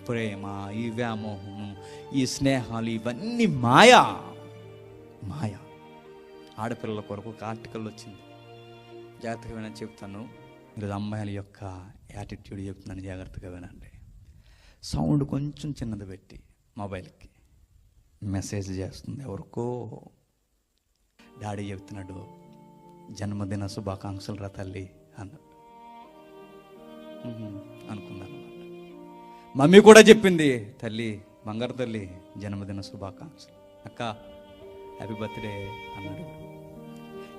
ప్రేమ, ఈ వ్యామోహం, ఈ స్నేహాలు ఇవన్నీ మాయా. ఆడపిల్లల కొరకు ఒక ఆర్టికల్ వచ్చింది, జాగ్రత్తగా వినని చెప్తాను. ఈరోజు అమ్మాయిల యొక్క యాటిట్యూడ్ చెప్తున్నాను, జాగ్రత్తగా వినండి. సౌండ్ కొంచెం చిన్నది పెట్టి మొబైల్కి మెసేజ్ చేస్తుంది ఎవరికో. డాడీ చెప్తున్నాడు, జన్మదిన శుభాకాంక్షలు రా తల్లి అన్నాడు. అనుకున్నాను. మమ్మీ కూడా చెప్పింది, తల్లి, బంగారు తల్లి, జన్మదిన శుభాకాంక్షలు. అక్క హ్యాపీ బర్త్డే అన్నాడు.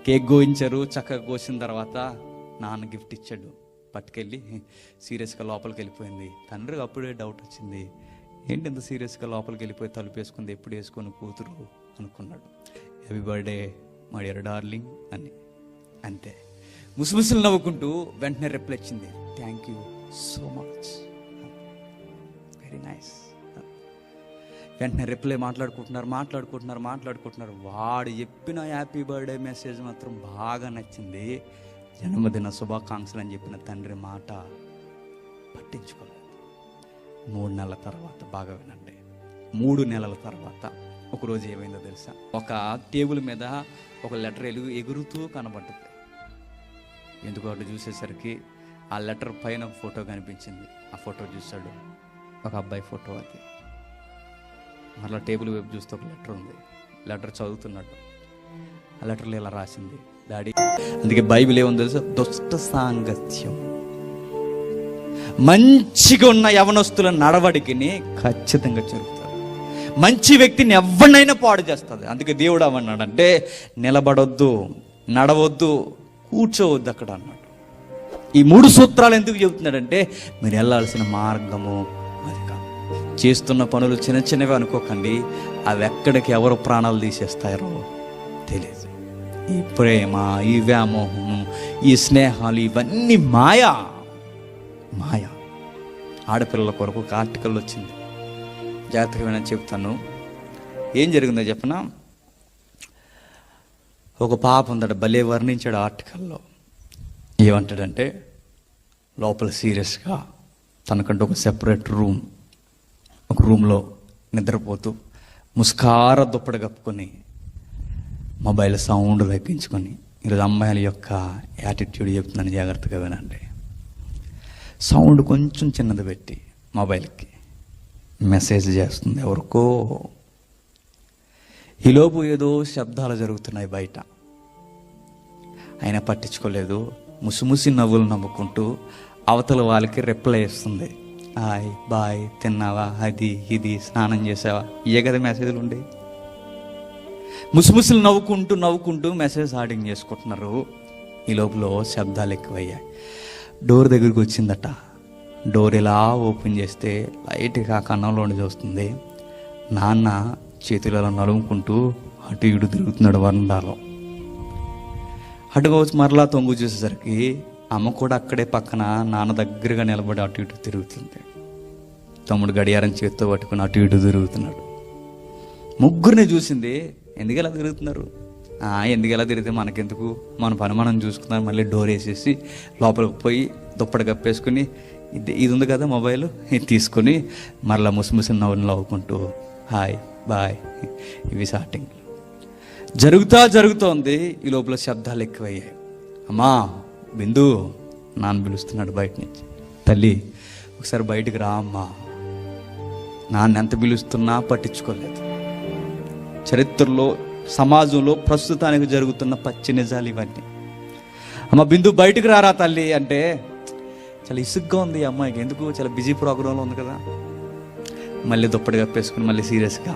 కేక్ కోయించారు. చక్కగా కోసిన తర్వాత నాన్న గిఫ్ట్ ఇచ్చాడు, పట్టుకెళ్ళి సీరియస్గా లోపలికి వెళ్ళిపోయింది. తండ్రికి అప్పుడే డౌట్ వచ్చింది, ఏంటి ఇంత సీరియస్గా లోపలికి వెళ్ళిపోయి తలుపు వేసుకుంది, ఎప్పుడు వేసుకొని కూతురు అనుకున్నాడు. Happy birthday my dear darling అని. అంతే, ముసుముసులు నవ్వుకుంటూ వెంటనే రిప్లై ఇచ్చింది, thank you so much, very nice. వెంటనే రిప్లై మాట్లాడుకుంటున్నారు. వాడు చెప్పిన హ్యాపీ బర్త్డే మెసేజ్ మాత్రం బాగా నచ్చింది. జన్మదిన శుభాకాంక్షలు అని చెప్పిన తండ్రి మాట పట్టించుకోలేదు. 3 నెలల తర్వాత, బాగా వినండి, 3 నెలల తర్వాత ఒకరోజు ఏమైందో తెలుసా? ఒక టేబుల్ మీద ఒక లెటర్ ఎగురుతూ కనబడ్డది. ఎందుకు అటు చూసేసరికి ఆ లెటర్ పైన ఒక ఫోటో కనిపించింది. ఆ ఫోటో చూశాడు, ఒక అబ్బాయి ఫోటో. అది మరలా టేబుల్ వైపు చూస్తే ఒక లెటర్ ఉంది. లెటర్ చదువుతున్నాడు. ఆ లెటర్లో ఇలా రాసింది, డాడీ. అందుకే బైబిల్ ఏముంది తెలుసా? దుష్ట సాంగత్యం మంచిగా ఉన్న యవనస్తుల నడవడికిని ఖచ్చితంగా చెరుపుతుంది. మంచి వ్యక్తిని ఎవరినైనా పాడు చేస్తుంది. అందుకే దేవుడు ఏమన్నాడంటే, నిలబడొద్దు, నడవద్దు, కూర్చోవద్దు అక్కడ అన్నాడు. ఈ 3 సూత్రాలు ఎందుకు చెబుతున్నాడంటే, మీరు వెళ్ళాల్సిన మార్గము అది కాదు. చేస్తున్న పనులు చిన్నవి అనుకోకండి, అవి ఎక్కడికి ఎవరు ప్రాణాలు తీసేస్తారో తెలియదు. ఈ ప్రేమ, ఈ వ్యామోహం, ఈ స్నేహాలు ఇవన్నీ మాయా. ఆడపిల్లల కొరకు ఒక ఆర్టికల్ వచ్చింది, జాగ్రత్తగా వినని చెప్తాను. ఏం జరిగిందో చెప్పనా? ఒక పాప ఉందట, భలే వర్ణించాడు ఆర్టికల్లో. ఏమంటాడంటే, లోపల సీరియస్గా తనకంటూ ఒక సెపరేట్ ఒక రూమ్లో నిద్రపోతూ ముస్కార దుప్పటి కప్పుకొని మొబైల్ సౌండ్ తగ్గించుకొని. ఈరోజు అమ్మాయిల యొక్క యాటిట్యూడ్ చెప్తున్నాను, జాగ్రత్తగా వినండి. సౌండ్ కొంచెం చిన్నది పెట్టి మొబైల్కి మెసేజ్ చేస్తుంది ఎవరికో. ఈలోపు ఏదో శబ్దాలు జరుగుతున్నాయి బయట. ఆయన పట్టించుకోలేదు. ముసిముసి నవ్వులు నవ్వుకుంటూ అవతల వాళ్ళకి రిప్లై ఇస్తుంది, హాయ్, బాయ్, తిన్నావా, అది ఇది, స్నానం చేసావా, ఇవే కదా మెసేజ్లు ఉండే. ముసిముసులు నవ్వుకుంటూ మెసేజ్ ఆర్డింగ్ చేసుకుంటున్నారు. ఈ లోపల శబ్దాలు ఎక్కువయ్యాయి. డోర్ దగ్గరికి వచ్చిందట. డోర్ ఇలా ఓపెన్ చేస్తే లైట్గా కన్నంలోని చూస్తుంది. నాన్న చేతులలో నలుముకుంటూ అటు ఇటు తిరుగుతున్నాడు వరండాలో. అటుగా వచ్చి మరలా తొంగు చూసేసరికి అమ్మ కూడా అక్కడే పక్కన నాన్న దగ్గరగా నిలబడి అటు ఇటు తిరుగుతుంది. తమ్ముడు గడియారం చేతితో పట్టుకుని అటు ఇటు తిరుగుతున్నాడు. ముగ్గురిని చూసింది. ఎందుకు ఎలా తిరుగుతున్నారు? ఎందుకు ఎలా తిరిగితే మనకెందుకు, మన పని మనం చూసుకున్నాం. మళ్ళీ డోర్ వేసేసి లోపలికి పోయి దుప్పటి కప్పేసుకుని, ఇది ఉంది కదా మొబైల్, ఇది తీసుకొని మరలా ముసిముసి నవ్వుకుంటూ హాయ్, బాయ్, ఇవి స్టార్టింగ్ జరుగుతోంది. ఈ లోపల శబ్దాలు ఎక్కువయ్యాయి. అమ్మా, బిందు, నాన్న పిలుస్తున్నాడు బయట నుంచి. తల్లి, ఒకసారి బయటికి రా అమ్మా. నాన్న ఎంత పిలుస్తున్నా పట్టించుకోలేదు. చరిత్రలో, సమాజంలో ప్రస్తుతానికి జరుగుతున్న పచ్చి నిజాలు ఇవన్నీ. అమ్మ బిందు, బయటికి రారా తల్లి అంటే, చాలా ఇసుగ్గా ఉంది అమ్మాయికి. ఎందుకు? చాలా బిజీ ప్రోగ్రాంలో ఉంది కదా. మళ్ళీ దుప్పటి కప్పేసుకుని మళ్ళీ సీరియస్గా,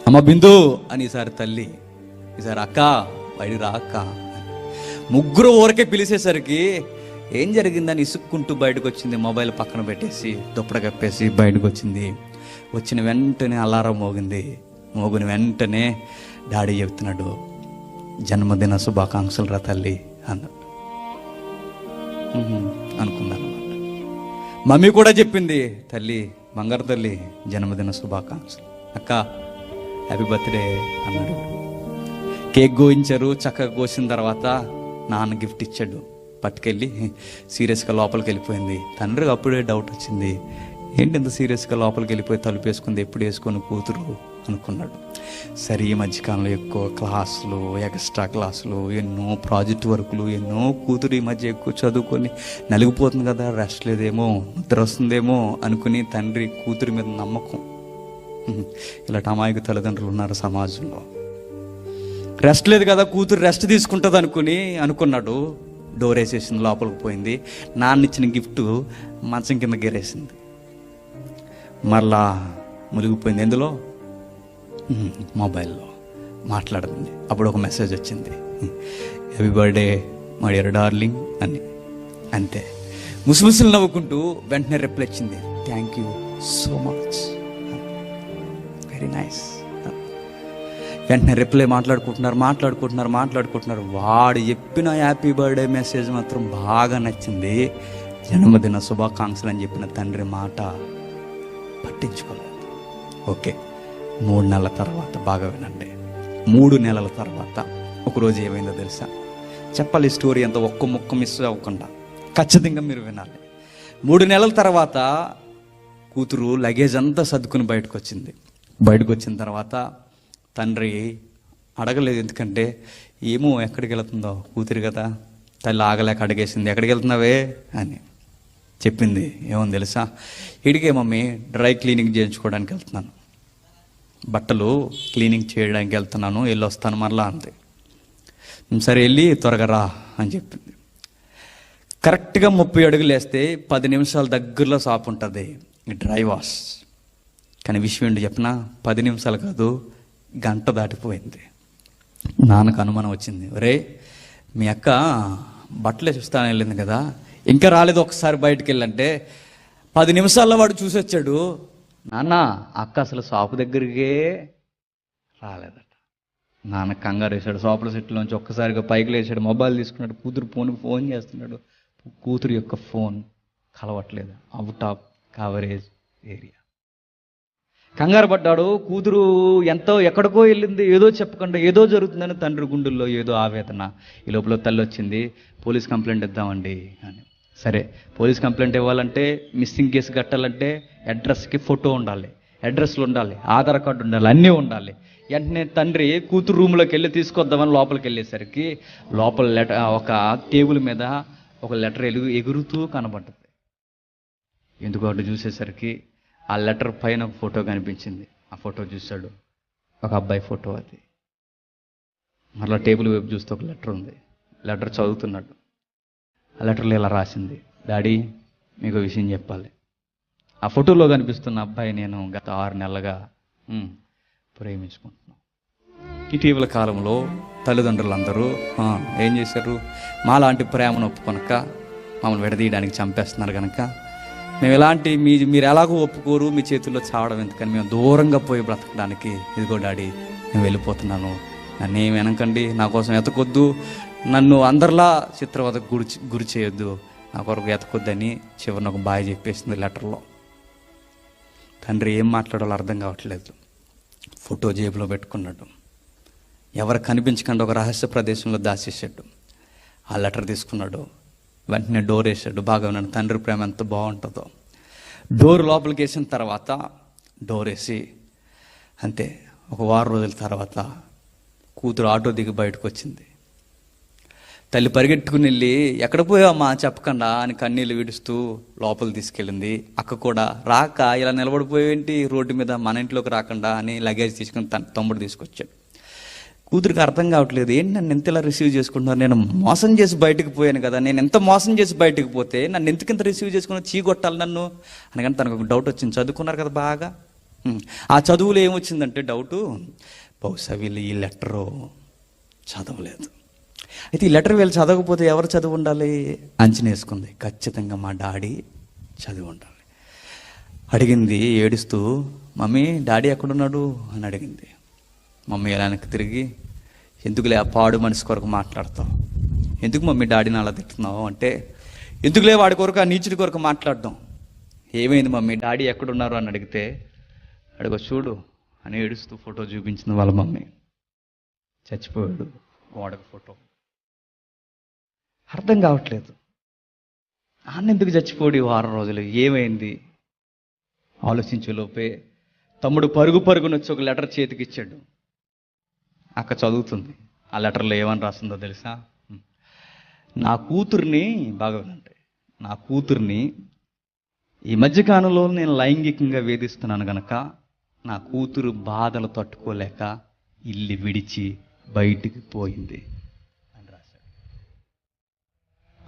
అమ్మ బిందు అని ఈసారి తల్లి, ఈసారి అక్క, బయటికి రా అక్క. ముగ్గురు ఊరికే పిలిచేసరికి ఏం జరిగిందని ఇసుక్కుంటూ బయటకు వచ్చింది. మొబైల్ పక్కన పెట్టేసి దుప్పటి కప్పేసి బయటకు వచ్చింది. వచ్చిన వెంటనే అలారం మోగిన వెంటనే డాడీ చెప్తున్నాడు, జన్మదిన శుభాకాంక్షలు రా తల్లి అన్నాడు. అనుకున్నాను. మమ్మీ కూడా చెప్పింది, తల్లి, బంగారు తల్లి, జన్మదిన శుభాకాంక్షలు. అక్క హ్యాపీ బర్త్డే అన్నాడు. కేక్ కోయించారు. చక్కగా కోసిన తర్వాత నాన్న గిఫ్ట్ ఇచ్చాడు, పట్టుకెళ్ళి సీరియస్గా లోపలికి వెళ్ళిపోయింది. తండ్రికి అప్పుడే డౌట్ వచ్చింది, ఏంటి ఇంత సీరియస్గా లోపలికి వెళ్ళిపోయి తలుపు వేసుకుంది, ఎప్పుడు వేసుకొని కూతురు అనుకున్నాడు. సరే ఈ మధ్యకాలంలో ఎక్కువ క్లాసులు, ఎక్స్ట్రా క్లాసులు, ఎన్నో ప్రాజెక్ట్ వర్కులు, ఎన్నో కూతురు ఈ మధ్య ఎక్కువ చదువుకొని నలిగిపోతుంది కదా, రెస్ట్ లేదేమో, నిద్ర వస్తుందేమో అనుకుని తండ్రి కూతురి మీద నమ్మకం. ఇలాంటి అమాయక తల్లిదండ్రులు ఉన్నారు సమాజంలో. రెస్ట్ లేదు కదా, కూతురు రెస్ట్ తీసుకుంటుంది అనుకున్నాడు. డోర్ వేసేసింది, లోపలికి పోయింది. నాన్న ఇచ్చిన గిఫ్ట్ మంచం కింద గెరేసింది. మరలా మునిగిపోయింది. ఎందులో? మొబైల్లో మాట్లాడుతుంది. అప్పుడు ఒక మెసేజ్ వచ్చింది, happy birthday my dear darling అని. అంతే, ముసుముసులు నవ్వుకుంటూ వెంటనే రిప్లై ఇచ్చింది, thank you so much, very nice. వెంటనే రిప్లై మాట్లాడుకుంటున్నారు. వాడు చెప్పిన హ్యాపీ బర్త్డే మెసేజ్ మాత్రం బాగా నచ్చింది. జన్మదిన శుభాకాంక్షలు అని చెప్పిన తండ్రి మాట పట్టించుకోలేదు. ఓకే, 3 నెలల తర్వాత, బాగా వినండి, 3 నెలల తర్వాత ఒకరోజు ఏమైందో తెలుసా? చెప్పాలి ఈ స్టోరీ అంతా, ఒక్క ముక్క మిస్ అవ్వకుండా ఖచ్చితంగా మీరు వినాలి. 3 నెలల తర్వాత కూతురు లగేజ్ అంతా సర్దుకుని బయటకు వచ్చిన తర్వాత తండ్రి అడగలేదు. ఎందుకంటే ఏమో ఎక్కడికి వెళుతుందో, కూతురు కదా, తల్లి ఆగలేక అడిగేసింది, ఎక్కడికి వెళ్తున్నావే అని. చెప్పింది ఏమో తెలుసా? ఇడికే మమ్మీ, డ్రై క్లీనింగ్ చేయించుకోవడానికి వెళ్తున్నాను, బట్టలు క్లీనింగ్ చేయడానికి వెళ్తున్నాను, వెళ్ళి వస్తాను మరలా అంతే. సరే వెళ్ళి త్వరగా రా అని చెప్పింది. కరెక్ట్గా 30 అడుగులు వేస్తే 10 నిమిషాల దగ్గరలో షాప్ ఉంటుంది, డ్రై వాష్. కానీ విషయం ఏంటి చెప్పిన, 10 నిమిషాలు కాదు, గంట దాటిపోయింది. నాన్నకు అనుమానం వచ్చింది, ఒరే మీ అక్క బట్టలే చూస్తాను వెళ్ళింది కదా, ఇంకా రాలేదు, ఒకసారి బయటికి వెళ్ళంటే 10 నిమిషాల్లో వాడు చూసి వచ్చాడు. నాన్న అక్క అసలు షాపు దగ్గరికే రాలేదట. నాన్న కంగారు వేసాడు, షాపుల సెట్లోంచి ఒక్కసారిగా పైకి లేచాడు, మొబైల్ తీసుకున్నాడు, కూతురు ఫోన్ చేస్తున్నాడు. కూతురు యొక్క ఫోన్ కలవట్లేదు, అవుట్ ఆఫ్ కవరేజ్ ఏరియా. కంగారు పడ్డాడు. కూతురు ఎక్కడికో వెళ్ళింది, ఏదో చెప్పకుండా ఏదో జరుగుతుందని తండ్రి గుండెల్లో ఏదో ఆవేదన. ఈ లోపల తల్లి వచ్చింది, పోలీస్ కంప్లైంట్ ఇద్దామండి అని. సరే, పోలీస్ కంప్లైంట్ ఇవ్వాలంటే, మిస్సింగ్ కేసు కట్టాలంటే అడ్రస్కి ఫోటో ఉండాలి, అడ్రస్లు ఉండాలి, ఆధార్ కార్డు ఉండాలి, అన్నీ ఉండాలి. వెంటనే తండ్రి కూతురు రూమ్లోకి వెళ్ళి తీసుకొద్దామని లోపలికి వెళ్ళేసరికి లోపల ఒక టేబుల్ మీద ఒక లెటర్ ఎగురుతూ కనబడ్డది. ఎందుకు అటు చూసేసరికి ఆ లెటర్ పైన ఒక ఫోటో కనిపించింది. ఆ ఫోటో చూశాడు, ఒక అబ్బాయి ఫోటో అది. మరలా టేబుల్ వైపు చూస్తే ఒక లెటర్ ఉంది. లెటర్ చదువుతున్నాడు. ఆ లెటర్లో ఇలా రాసింది, డాడీ మీకు విషయం చెప్పాలి, ఆ ఫోటోలో కనిపిస్తున్న అబ్బాయి నేను గత 6 నెలలుగా ప్రేమించుకుంటున్నాను. ఇటీవల కాలంలో తల్లిదండ్రులందరూ ఏం చేశారు, మాలాంటి ప్రేమను ఒప్పుకొనక మమ్మల్ని విడదీయడానికి చంపేస్తున్నారు కనుక మేము ఎలాంటి మీరు ఎలాగో ఒప్పుకోరు, మీ చేతుల్లో చావడం ఎందుకని మేము దూరంగా పోయి బ్రతకడానికి, ఇదిగో డాడీ నేను వెళ్ళిపోతున్నాను, నన్ను ఏమి వెనకండి, నా కోసం ఎతకొద్దు, నన్ను అందరిలా చిత్రవదకు గురి చేయొద్దు, నా కొరకు ఎతకొద్దని చివరిని ఒక బాయ్ చెప్పేసింది లెటర్లో. తండ్రి ఏం మాట్లాడాలో అర్థం కావట్లేదు. ఫోటో జేబులో పెట్టుకున్నాడు, ఎవరు కనిపించకుండా ఒక రహస్య ప్రదేశంలో దాచేసాడు. ఆ లెటర్ తీసుకున్నాడు, వెంటనే డోర్ వేసాడు. బాగా ఉన్నాడు, తండ్రి ప్రేమ ఎంత బాగుంటుందో. డోర్ లోపలికి వేసిన తర్వాత డోర్ వేసి అంతే, ఒక 1 వారం రోజుల తర్వాత కూతురు ఆటో దిగి బయటకు వచ్చింది. తల్లి పరిగెట్టుకుని వెళ్ళి, ఎక్కడ పోయావమ్మా చెప్పకుండా అని కన్నీళ్ళు విడుస్తూ లోపల తీసుకెళ్ళింది. అక్క కూడా రాక, ఇలా నిలబడిపోయేంటి రోడ్డు మీద, మన ఇంట్లోకి రాకుండా అని లగేజ్ తీసుకుని తన తమ్ముడు తీసుకొచ్చాడు. కూతురికి అర్థం కావట్లేదు, ఏంటి నన్ను ఎంత ఇలా రిసీవ్ చేసుకుంటున్నారు, నేను మోసం చేసి బయటకు పోయాను కదా, నేను ఎంత మోసం చేసి బయటకు పోతే నన్ను ఎందుకింత రిసీవ్ చేసుకుని చీగొట్టాలి నన్ను అనగానే తనకు ఒక డౌట్ వచ్చింది. చదువుకున్నారు కదా బాగా, ఆ చదువులో ఏమొచ్చిందంటే డౌటు, బహుశా వీళ్ళు ఈ లెటరు చదవలేదు. అయితే ఈ లెటర్ వీళ్ళు చదవకపోతే ఎవరు చదువు ఉండాలి అంచనా వేసుకుంది. ఖచ్చితంగా మా డాడీ చదివి ఉండాలి. అడిగింది ఏడుస్తూ, మమ్మీ డాడీ ఎక్కడున్నాడు అని అడిగింది. మమ్మీ వెనక్కి తిరిగి, ఎందుకులే ఆ పాడు మనిషి కొరకు మాట్లాడతావు, ఎందుకు మమ్మీ డాడీని అలా తిట్టున్నావు అంటే, ఎందుకులే వాడి కొరకు, ఆ నీచుడి కొరకు మాట్లాడడం, ఏమైంది మమ్మీ డాడీ ఎక్కడున్నారు అని అడిగితే, అడిగో చూడు అని ఏడుస్తూ ఫోటో చూపించింది వాళ్ళ మమ్మీ. చచ్చిపోయాడు, గోడకు ఫోటో. అర్థం కావట్లేదు, నాన్న ఎందుకు చచ్చిపోయాడు 1 వారం రోజులు, ఏమైంది? ఆలోచించే లోపే తమ్ముడు పరుగు పరుగునొచ్చి ఒక లెటర్ చేతికి ఇచ్చాడు. అక్క చదువుతుంది. ఆ లెటర్లో ఏమని రాస్తుందో తెలుసా? నా కూతుర్ని బాగా వినండి, నా కూతుర్ని ఈ మధ్యకాలంలో నేను లైంగికంగా వేధిస్తున్నాను గనక నా కూతురు బాధలు తట్టుకోలేక ఇల్లు విడిచి బయటికి పోయింది అని రాశాడు.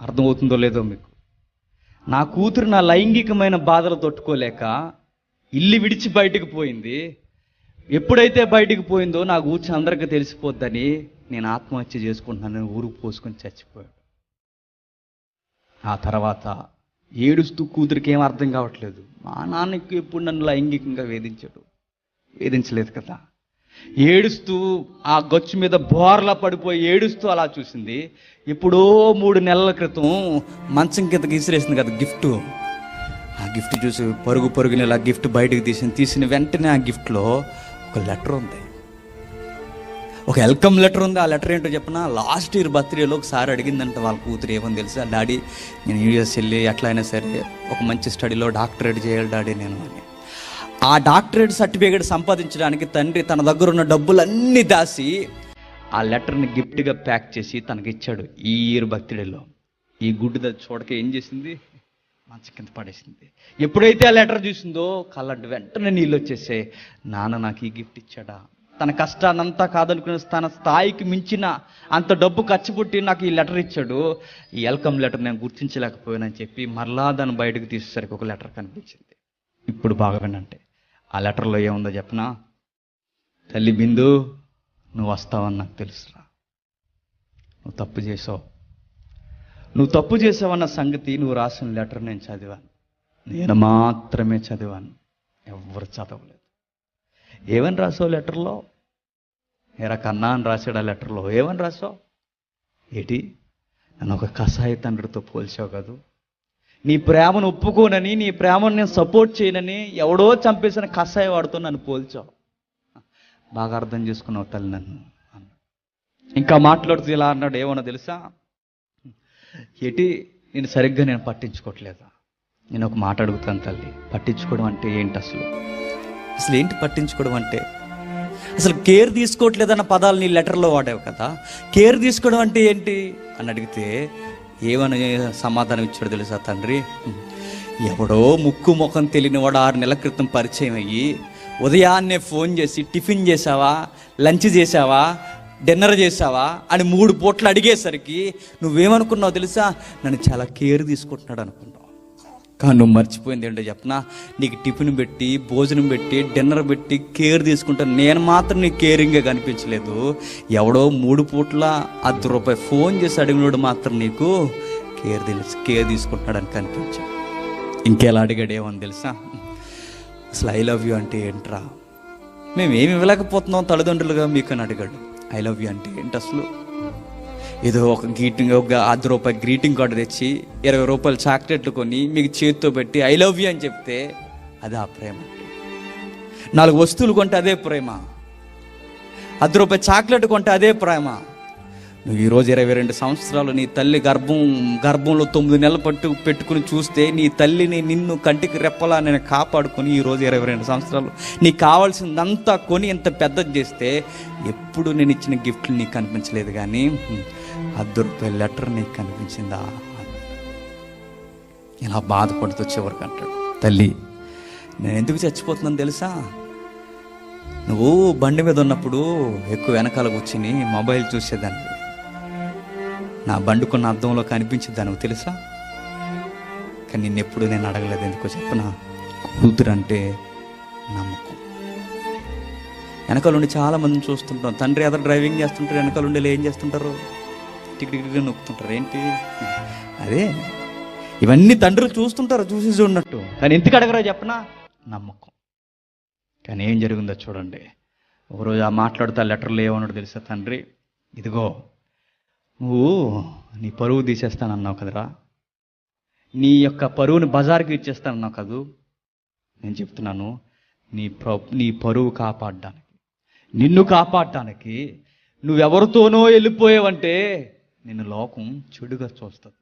అర్థమవుతుందో లేదో మీకు? నా కూతురు నా లైంగికమైన బాధలు తట్టుకోలేక ఇల్లు విడిచి బయటికి పోయింది. ఎప్పుడైతే బయటికి పోయిందో నా కూర్చొని అందరికీ తెలిసిపోద్దని నేను ఆత్మహత్య చేసుకుంటున్నానని ఊరుకు పోసుకొని చచ్చిపోయాడు. ఆ తర్వాత ఏడుస్తూ కూతురికి ఏం అర్థం కావట్లేదు. మా నాన్నకి ఎప్పుడు నన్ను లైంగికంగా వేధించలేదు కదా. ఏడుస్తూ ఆ గచ్చు మీద బోర్లా పడిపోయి ఏడుస్తూ అలా చూసింది. ఎప్పుడో 3 నెలల క్రితం మంచం కిందకి విసిరేసింది కదా గిఫ్ట్. ఆ గిఫ్ట్ చూసి పరుగుని ఇలా గిఫ్ట్ బయటకు తీసిన వెంటనే ఆ గిఫ్ట్లో ఒక లెటర్ ఉంది, ఒక వెల్కమ్ లెటర్ ఉంది. ఆ లెటర్ ఏంటో చెప్పిన, లాస్ట్ ఇయర్ బర్త్డేలో ఒకసారి అడిగిందంట వాళ్ళ కూతురు. ఏమని తెలుసా? డాడీ నేను యూఎస్ వెళ్ళి ఎట్లా అయినా సరే ఒక మంచి స్టడీలో డాక్టరేట్ చేయాలి డాడీ నేను అని. ఆ డాక్టరేట్ సర్టిఫికేట్ సంపాదించడానికి తండ్రి తన దగ్గర ఉన్న డబ్బులన్నీ దాసి ఆ లెటర్ని గిఫ్ట్గా ప్యాక్ చేసి తనకి ఇచ్చాడు ఈ ఇయర్ బర్త్డేలో. ఈ గుడ్డు చూడక ఏం చేసింది? మంచం కింద పడేసింది. ఎప్పుడైతే ఆ లెటర్ చూసిందో కళ్ళంటి వెంటనే నీళ్ళు వచ్చేసాయి. నాన్న నాకు ఈ గిఫ్ట్ ఇచ్చాడా? తన కష్టాన్నంతా కాదనుకుని తన స్థాయికి మించిన అంత డబ్బు ఖర్చు పెట్టి నాకు ఈ లెటర్ ఇచ్చాడు. ఈ వెల్కమ్ లెటర్ నేను గుర్తించలేకపోయానని చెప్పి మరలా దాన్ని బయటకు తీసేసరికి ఒక లెటర్ కనిపించింది. ఇప్పుడు బాగా వినంటే ఆ లెటర్లో ఏముందో చెప్పనా? తల్లి బిందు, నువ్వు వస్తావని నాకు తెలుసురా. నువ్వు తప్పు చేసావన్న సంగతి నువ్వు రాసిన లెటర్ నేను చదివాను. నేను మాత్రమే చదివాను, ఎవ్వరు చదవలేదు. ఏమని రాసావు లెటర్లో? ఎరా కన్నా అని రాశాడు ఆ లెటర్లో. ఏమని రాసావు? ఏటి నన్ను ఒక కసాయి తండ్రితో పోల్చావు కాదు. నీ ప్రేమను ఒప్పుకోనని, నీ ప్రేమను నేను సపోర్ట్ చేయనని ఎవడో చంపేసిన కసాయి వాడుతో నన్ను పోల్చావు. బాగా అర్థం చేసుకున్నావు తల్లి నన్ను. ఇంకా మాట్లాడుతూ ఇలా అన్నాడు. ఏమన్నా తెలుసా? ఏటి నేను సరిగ్గా పట్టించుకోవట్లేదా? నేను ఒక మాట అడుగుతాను తల్లి, పట్టించుకోవడం అంటే ఏంటి? అసలు ఏంటి పట్టించుకోవడం అంటే? అసలు కేర్ తీసుకోవట్లేదన్న పదాలు నీ లెటర్లో వాడావు కదా. కేర్ తీసుకోవడం అంటే ఏంటి అని అడిగితే ఏమని సమాధానం ఇచ్చాడు తెలుసా తండ్రి? ఎవడో ముక్కు ముఖం తెలియని వాడు 6 నెలల క్రితం పరిచయం అయ్యి ఉదయాన్నే ఫోన్ చేసి టిఫిన్ చేసావా, లంచ్ చేసావా, డిన్నర్ చేసావా అని 3 పూట్లు అడిగేసరికి నువ్వేమనుకున్నావు తెలుసా? నన్ను చాలా కేర్ తీసుకుంటున్నాడు అనుకున్నావు. కానీ నువ్వు మర్చిపోయింది ఏంటో చెప్పనా? నీకు టిఫిన్ పెట్టి, భోజనం పెట్టి, డిన్నర్ పెట్టి కేర్ తీసుకుంటాను నేను మాత్రం నీకు కేరింగ్గా కనిపించలేదు. ఎవడో 3 పూట్ల ₹10 ఫోన్ చేసి అడిగినోడు మాత్రం నీకు కేర్ తీసుకుంటున్నాడు అని కనిపించాడు. ఇంకెలా అడిగాడు ఏమని తెలుసా? అసలు ఐ లవ్ యూ అంటే ఏంట్రా? మేమేమి ఇవ్వలేకపోతున్నాం తల్లిదండ్రులుగా మీకు అని అడిగాడు. ఐ లవ్ యూ అంటే ఏంటి అసలు? ఏదో ఒక ₹10 గ్రీటింగ్ కార్డు తెచ్చి ₹20 చాక్లెట్లు కొని మీకు చేతితో పెట్టి ఐ లవ్ యూ అని చెప్తే అది ఆ ప్రేమ. 4 వస్తువులు కొంటే అదే ప్రేమ. ₹10 చాక్లెట్ కొంటే అదే ప్రేమ. నువ్వు ఈరోజు 22 సంవత్సరాలు నీ తల్లి గర్భంలో 9 నెలలు పెట్టుకుని చూస్తే నీ తల్లిని నిన్ను కంటికి రెప్పలా నేను కాపాడుకొని ఈరోజు 22 సంవత్సరాలు నీకు కావాల్సిందంతా కొని ఇంత పెద్దది చేస్తే ఎప్పుడు నేను ఇచ్చిన గిఫ్ట్లు నీకు కనిపించలేదు, కానీ ₹10 లెటర్ నీకు కనిపించిందా? ఇలా బాధపడుతూ చివరికి అంటాడు, తల్లి నేను ఎందుకు చచ్చిపోతున్నాను తెలుసా? నువ్వు బండి మీద ఉన్నప్పుడు ఎక్కువ వెనకాల కూర్చుని మొబైల్ చూసేదాన్ని. నా బండుకున్న అద్దంలో కనిపించింది నువ్వు తెలుసా? కానీ నిన్నెప్పుడు నేను అడగలేదు. ఎందుకో చెప్పనా? కూతురు అంటే నమ్మకం. వెనకాలండి చాలా మందిని చూస్తుంటాం. తండ్రి ఎదురు డ్రైవింగ్ చేస్తుంటారు, వెనకాలండి ఏం చేస్తుంటారు? టిక్కి నొక్కుతుంటారు. ఏంటి అదే? ఇవన్నీ తండ్రులు చూస్తుంటారు, చూసి చూడనట్టు. కానీ ఎందుకు అడగరా చెప్పనా? నమ్మకం. కానీ ఏం జరిగిందో చూడండి. ఒకరోజు ఆ మాట్లాడుతా లెటర్లో ఏమన్నాడు తెలుసా తండ్రి? ఇదిగో నువ్వు నీ పరువు తీసేస్తానన్నావు కదరా, నీ యొక్క పరువుని బజార్కి ఇచ్చేస్తానన్నావు కదూ. నేను చెప్తున్నాను, నీ పరువు కాపాడడానికి, నిన్ను కాపాడటానికి నువ్వెవరితోనో వెళ్ళిపోయావంటే నిన్ను లోకం చెడుగా చూస్తుంది.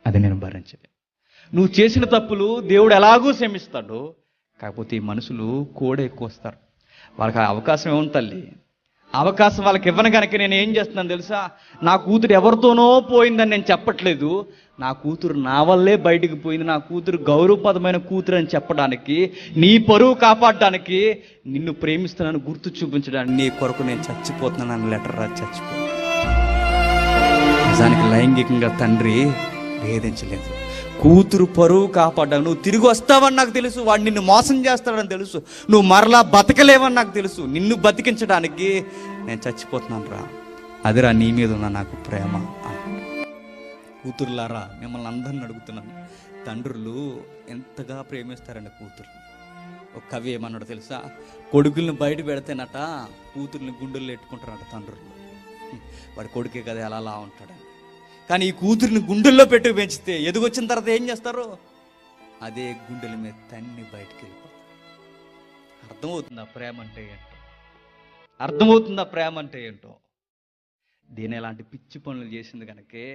అది నేను భరించలే. నువ్వు చేసిన తప్పులు దేవుడు ఎలాగూ క్షమిస్తాడు, కాకపోతే ఈ మనుషులు కూడా ఎక్కువ వస్తారు. వాళ్ళకి ఆ అవకాశం ఏముంది తల్లి? అవకాశం వాళ్ళకి ఇవ్వను కనుక నేను ఏం చేస్తున్నాను తెలుసా? నా కూతురు ఎవరితోనో పోయిందని నేను చెప్పట్లేదు. నా కూతురు నా వల్లే బయటికి పోయింది, నా కూతురు గౌరవపదమైన కూతురు అని చెప్పడానికి, నీ పరువు కాపాడడానికి, నిన్ను ప్రేమిస్తున్నాను గుర్తు చూపించడానికి, నీ కొరకు నేను చచ్చిపోతున్నాను లెటర్ రాసి చచ్చిపో. నిజానికి లైంగికంగా తండ్రి వేధించలేదు. కూతురు పరువు కాపాడ్డావు. నువ్వు తిరిగి వస్తావని నాకు తెలుసు, వాడు నిన్ను మోసం చేస్తాడని తెలుసు, నువ్వు మరలా బతకలేవని నాకు తెలుసు. నిన్ను బతికించడానికి నేను చచ్చిపోతున్నాను రా, అదిరా నీ మీద ఉన్న నాకు ప్రేమ అన్నాడు. కూతురులారా, మిమ్మల్ని అందరిని అడుగుతున్నాను, తండ్రులు ఎంతగా ప్రేమిస్తారండి కూతుర్ని. ఒక కవి ఏమన్నాడు తెలుసా? కొడుకుల్ని బయట పెడితేనట కూతుర్ని గుండెల్లో ఎట్టుకుంటారట తండ్రులు. వాడి కొడుకే కదా అలా ఉంటాడు. కానీ ఈ కూతురిని గుండెల్లో పెట్టి పెంచితే ఎదుగొచ్చిన తర్వాత ఏం చేస్తారు? అదే గుండెల మీద తన్ని బయటికి వెళ్ళిపోతారు. అర్థమవుతుందా ప్రేమ అంటే ఏంటో? అర్థమవుతుందా ప్రేమ అంటే ఏంటో? దీని ఎలాంటి పిచ్చి పనులు చేసింది కనుకే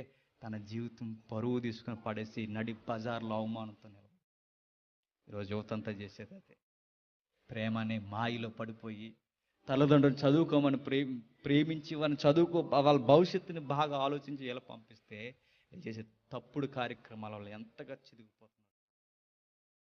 తన జీవితం పరువు తీసుకుని పడేసి నడి బజార్లో అవమానంతో నిలబడి. ఈరోజు యువతంతా చేసేది అదే. ప్రేమ అనే మాయలో పడిపోయి తల్లిదండ్రులు చదువుకోమని ప్రేమించి వాళ్ళని వాళ్ళ భవిష్యత్తుని బాగా ఆలోచించి ఎలా పంపిస్తే చేసే తప్పుడు కార్యక్రమాల వల్ల ఎంతగా చిదిగిపోతుంది.